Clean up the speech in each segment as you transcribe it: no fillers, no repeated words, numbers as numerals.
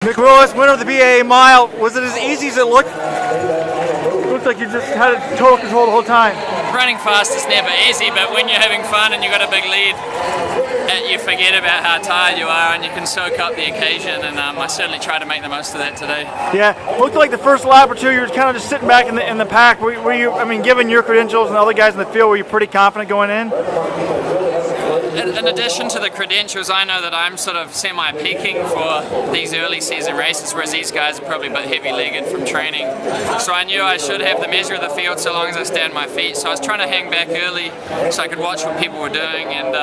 Willis, winner of the BAA mile. Was it as easy as it looked? It looked like you just had total control the whole time. Running fast is never easy, but when you're having fun and you've got a big lead, you forget about how tired you are and you can soak up the occasion, and I certainly try to make the most of that today. Yeah, it looked like the first lap or two you were kind of just sitting back in the pack. Were you, I mean, given your credentials and the other guys in the field, were you pretty confident going in? In addition to the credentials, I know that I'm sort of semi-peaking for these early season races, whereas these guys are probably a bit heavy-legged from training. So I knew I should have the measure of the field so long as I stay on my feet. So I was trying to hang back early so I could watch what people were doing and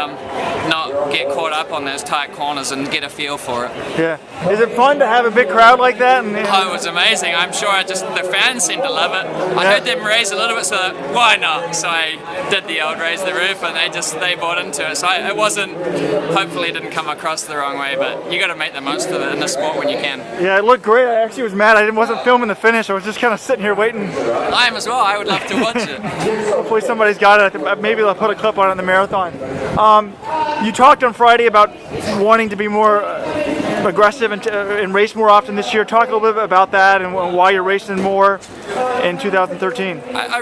not get caught up on those tight corners and get a feel for it. Yeah. Is it fun to have a big crowd like that? Oh, it was amazing. I'm sure the fans seemed to love it. I heard them raise a little bit, so why not? So I did the old raise the roof, and they bought into it. So it wasn't, hopefully it didn't come across the wrong way, but you got to make the most of it in the sport when you can. Yeah, it looked great. I actually was mad I wasn't filming the finish. I was just kind of sitting here waiting. I am as well. I would love to watch it. Hopefully somebody's got it. Maybe they'll put a clip on it in the marathon. You talked on Friday about wanting to be more aggressive and race more often this year. Talk a little bit about that and why you're racing more in 2013. I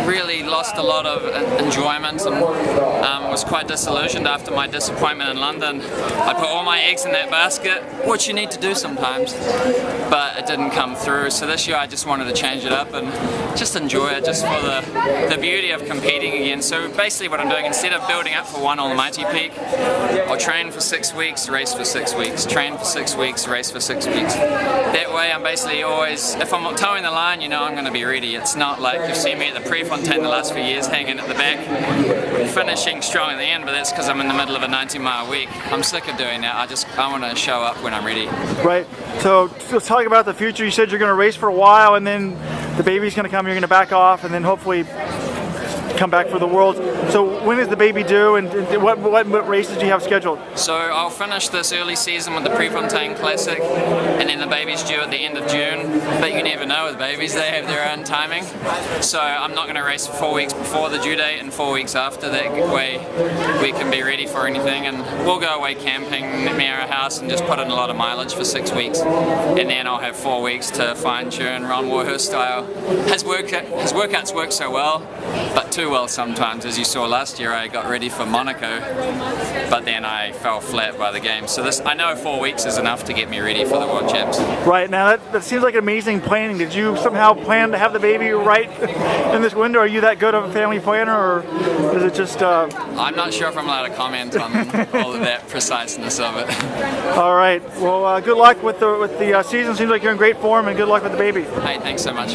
really lost a lot of enjoyment and was quite disillusioned after my disappointment in London. I put all my eggs in that basket, which you need to do sometimes, but it didn't come through. So this year I just wanted to change it up and just enjoy it, just for the beauty of competing again. So basically what I'm doing, instead of building up for one almighty peak, I'll train for 6 weeks, race for 6 weeks, train for 6 weeks, race for 6 weeks. That way I'm basically always, if I'm towing the line, you know I'm going to be ready. It's not like you've seen me at the Prefontaine the last few years hanging at the back, finishing strong at the end, but that's because I'm in the middle of a 90-mile week. I'm sick of doing that. I want to show up when I'm ready. Right. So let's talk about the future. You said you're going to race for a while, and then the baby's going to come, you're going to back off, and then hopefully come back for the World. So when is the baby due, and what races do you have scheduled? So I'll finish this early season with the Prefontaine Classic, and then the baby's due at the end of June. But you never know with babies, they have their own timing. So I'm not going to race 4 weeks before the due date and 4 weeks after. That way we can be ready for anything, and we'll go away camping near our house and just put in a lot of mileage for 6 weeks. And then I'll have 4 weeks to fine-tune Ron Warhurst style. His workouts work so well, but too well sometimes. As you saw last year, I got ready for Monaco, but then I fell flat by the game. So I know 4 weeks is enough to get me ready for the World Champs. Right, now that seems like amazing planning. Did you somehow plan to have the baby right in this window? Are you that good of a family planner, or is it just... I'm not sure if I'm allowed to comment on all of that preciseness of it. All right, well good luck with the season. Seems like you're in great form, and good luck with the baby. Hey, thanks so much.